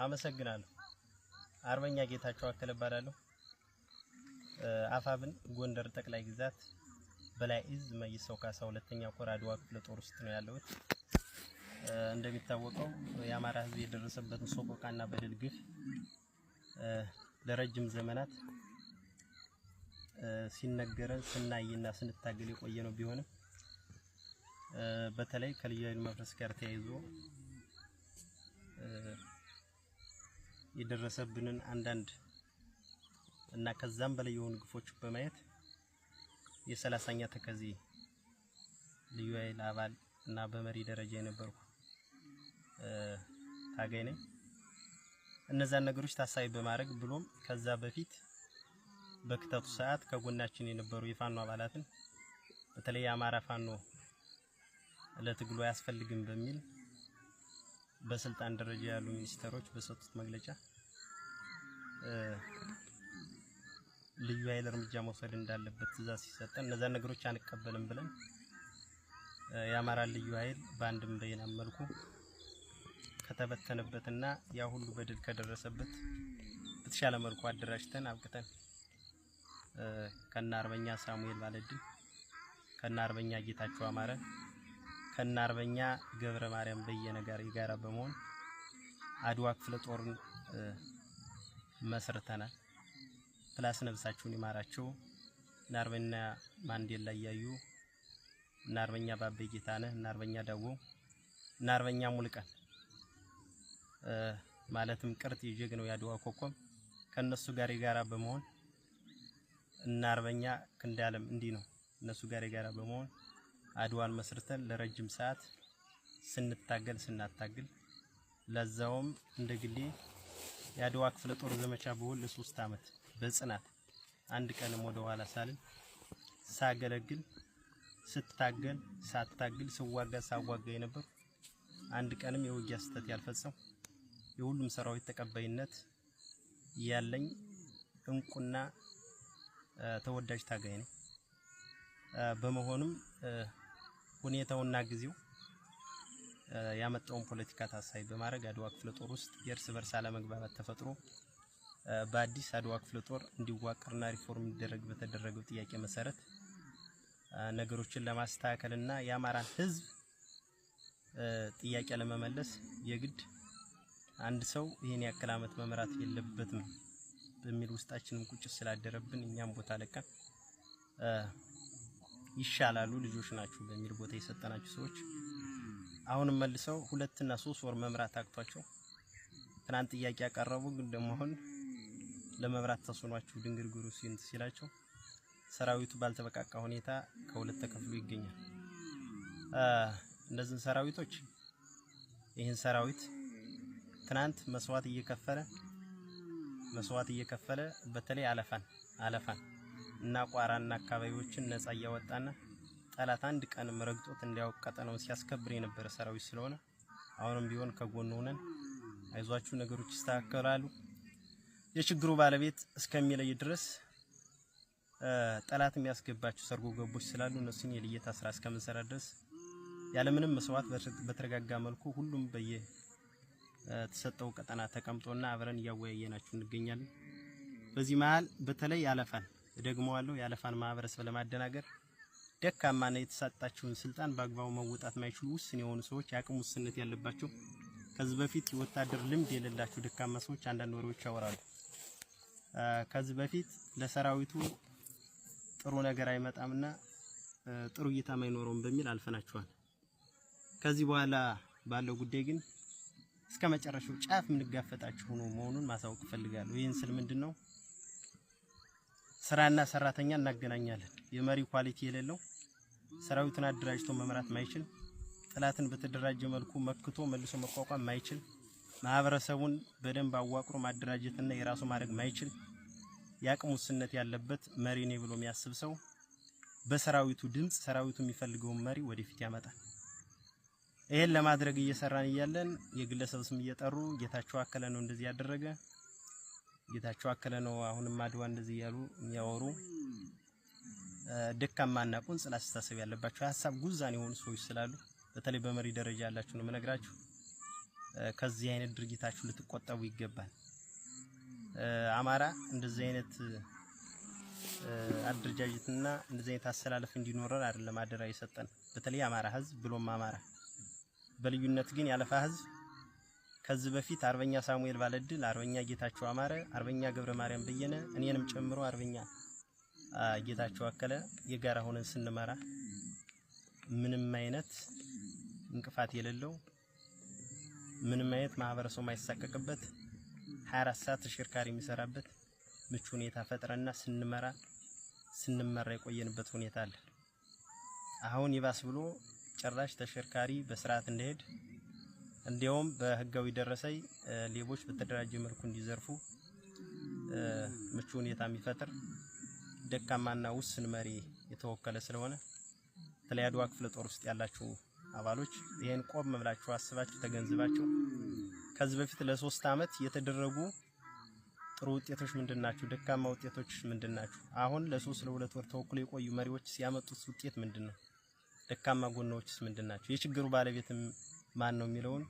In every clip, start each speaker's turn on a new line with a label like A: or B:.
A: አመሰግናለሁ። አርበኛ ጌታቸው አከለ እባላለሁ። አፋብን ጎንደር ጠቅላይ ግዛት በላይ እዝ መይሰው ካሳ ሁለተኛ ኮር አድዋ ክፍለ ጦር ውስጥ ነው ያለሁት። እንደሚታወቀው የአማራ ሕዝብ የደረሰበትን ሰቆቃና በደል ግፍ ለረጅም ዘመናት ሲነገረን ስናይና ስንታገል የቆየ ነው ቢሆንም በተለይ ከልዩ ኃይል መፍረስ ጋር ተያይዞ የደረሰብንን አንዳንድ እና ከዛም በላይ የሆኑ ግፎች በማየት የ30ኛ ተከዜ ልዩ ኃይል አባል እና በመሪ ደረጃ የነበርኩ ታጋይ ነኝ። እነዛን ነገሮች ታሳቢ በማድረግ ብሎም ከዛ በፊት በክተቱ ሰዓት ከጎናችን የነበሩ የፋኖ አባላትን በተለይ የአማራ ፋኖ ለትግሉ አያስፈልግም በሚል በስልጣን ደረጃ ያሉ ሚኒስተሮች በሰጡት መግለጫ ልዩ ኃይል እርምጃ መውሰድ እንዳለበት ትዕዛዝ ሲሰጠን እነዛን ነገሮች አንቀበልም ብለን የአማራ ልዩ ኃይል በአንድም በሌላም መልኩ ከተበተነበትና ያ ሁሉ በደል ከደረሰበት በተሻለ መልኩ አደራጅተን አብቅተን ከና አርበኛ ሳሙኤል ባለድል ከና አርበኛ ጌታቸው አማረ ከና አርበኛ ገብረ ማርያም በየነ ጋር የጋራ በመሆን አድዋ ክፍለ ጦርን መስርተናል። ፕላስ ነብሳቸውን ይማራቸው እና አርበኛ ማንዴላ ያዩ እና አርበኛ ባቤ ጌታነህ እና አርበኛ ዳዎ እና አርበኛ ሙልቀን ማለትም ቅርት የጀግናው ያድዋ ኮከብ ከነሱ ጋር የጋራ በመሆን እና አርበኛ ክንዳለም እንዲህ ነው እነሱ ጋር የጋራ በመሆን አድዋን መስርተን ለረጅም ሰዓት ስናታግል ለዛውም እንደግሌ የአድዋ ክፍለ ጦር ዘመቻ በወል ለ3 አመት በጽናት አንድ ቀንም ወደ ኋላ ሳልን ሳገለግል ሳታግል ሳዋጋ የነበር አንድ ቀንም የውጊያ ስህተት ያልፈጸም የሁሉም ሰራዊት ተቀባይነት ያለኝ እንቁና ተወዳጅ ታጋይ ነኝ። በመሆኑም ሁኔታውና ጊዜው ያመጣውን ፖለቲካ ታሳቢ በማድረግ አድዋ ክፍለ ጦር ውስጥ የእርስ በርስ አለመግባባት ተፈጥሮ በአዲስ አድዋ ክፍለ ጦር እንዲዋቀርና ሪፎርም እንዲደረግ በተደረገው ጥያቄ መሰረት ነገሮችን ለማስተካከልና የአማራን ሕዝብ ጥያቄ ለመመለስ የግድ አንድ ሰው ይሄን ያክል አመት መምራት የለበትም በሚል ውስጣችንም ቁጭት ስላደረብን እኛም ቦታ ለቀን ይሻላሉ ልጆች ናችሁ በሚል ቦታ የሰጠናችሁ ሰዎች አሁንም መልሰው 2 እና 3 ወር መምራት አቅቷቸው ትናንት ጥያቄ ያቀረቡ ግን ደግሞ አሁን ለመምራት ተስኗችሁ ድንግርግሩ ሲላቸው ሰራዊቱ ባልተበቃቃ ሁኔታ ከሁለት ተከፍሎ ይገኛል። እነዚህ ሰራዊቶች ይህን ሰራዊት ትናንት መስዋዕት እየከፈለ በተለይ አለፋን እና ቋራና አካባቢዎችን ነፃ ያወጣና ጠላት አንድ ቀን ረግጦት እንዲያውቀጠ ነው ሲያስከብር የነበረ ሰራዊት ስለሆነ አሁንም ቢሆን ከጎኑ ሆነን አይዟችሁ ነገሮች ይስተካከላሉ የችግሩ ባለቤት እስከሚለይ ድረስ ጠላት የሚያስገባቸው ሰርጎ ገቦች ስላሉ እነሱን የልየታ ስራ እስከምንሰራ ድረስ ያለምንም መስዋዕት በተረጋጋ መልኩ ሁሉም ተሰጠው ቀጠና ተቀምጦና አብረን ያወያየናችሁ እንገኛለን። በዚህ መሃል በተለይ ደግሞዋለሁ ያለፋን ማህበረሰብ ለማደናገር ደካማና የተሰጣቸውን ስልጣን በአግባቡ መወጣት ማይችሉ ውስን የሆኑ ሰዎች ያቅሙ ውስንነት ያለባቸው ከዚህ በፊት ወታደር ልምድ የሌላቸው ደካማ ሰዎች አንዳንድ ወሬዎች ያወራሉ። ከዚህ በፊት ለሰራዊቱ ጥሩ ነገር አይመጣምና ጥሩ እይታ ማይኖርም በሚል አልፈናቸዋል። ከዚህ በኋላ ባለው ጉዳይ ግን እስከመጨረሻው ጫፍ ምንጋፈጣችሁ መሆኑን ማሳወቅ ፈልጋለሁ። ይሄን ስል ምንድነው ስራና ሰራተኛ እናገናኛለን። የመሪ ኳሊቲ የሌለው ሰራዊቱን አደራጅቶ መምራት ማይችል ጥላትን በተደራጀ መልኩ መክቶ መልሶ መቋቋም ማይችል ማህበረሰቡን በደንብ አዋቅሮ ማደራጀትና የራሱ ማድረግ ማይችል ያቅሙ ውስንነት ያለበት መሪ ነው ብሎ የሚያስብ ሰው በሰራዊቱ ድምጽ ሰራዊቱ የሚፈልገውን መሪ ወደፊት ያመጣል። ይሄን ለማድረግ እየሰራን እያለን የግለሰብ ስም እየጠሩ ጌታቸው አከለ ነው እንደዚህ ያደረገ ጌታቸው አከለ ነው አሁንም አድዋ እንደዚህ ያሉ የሚያወሩ ደካማና ቁንጽል አስተሳሰብ ያለባቸው ሐሳብ ጉዛን የሆኑ ሰዎች ስላሉ በተለይ በመሪ ደረጃ ያላችሁ ነው መነግራችሁ ከዚህ አይነት ድርጊታችሁ ልትቆጠቡ ይገባል። አማራ እንደዚህ አይነት አደረጃጀትና እንደዚህ አይነት አሰላለፍ እንዲኖረን አይደለም አደራ የሰጠን። በተለይ አማራ ህዝብ ብሎም አማራ በልዩነት ግን ያለፋ ህዝብ ከዚህ በፊት አርበኛ ሳሙኤል ባለድል፣ አርበኛ ጌታቸው አማረ፣ አርበኛ ገብረ ማርያም በየነ እኔንም ጨምሮ አርበኛ ጌታቸው አከለ የጋራ ሆነን ስንመራ ምንም አይነት እንቅፋት የሌለው ምንም አይነት ማህበረሰቡ ማይሳቀቅበት 24 ሰዓት ተሽከርካሪ የሚሰራበት ምቹ ሁኔታ ፈጥረና ስንመራ የቆየንበት ሁኔታ አለ። አሁን ይባስ ብሎ ጭራሽ ተሽከርካሪ በስርዓት እንደሄድ እንዲያውም በህጋዊ ደረሰኝ ሌቦች በተደራጀ መልኩ እንዲዘርፉ ምቹ ሁኔታ የሚፈጥር ደካማና ውስን መሪ የተወከለ ስለሆነ ተለያዩ ክፍለ ጦር ውስጥ ያላችሁ አባሎች ይሄን ቆም ብላችሁ አስባችሁ ተገንዝባችሁ ከዚህ በፊት ለ3 አመት የተደረጉ ጥሩ ውጤቶች ምንድናችሁ? ደካማ ውጤቶች ምንድናችሁ? አሁን ለ3 ለ2 ወር ተወክሎ የቆዩ መሪዎች ሲያመጡት ውጤት ምንድነው? ደካማ ጎናዎችስ ምንድናችሁ? የችግሩ ባለቤትም ማን ነው የሚለውን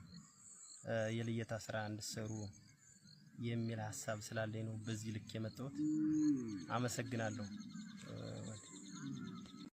A: የልየታ ስራ እንድትሰሩ የሚል ሐሳብ ስላለኝ ነው በዚህ ልክ የመጣሁት። አመሰግናለሁ።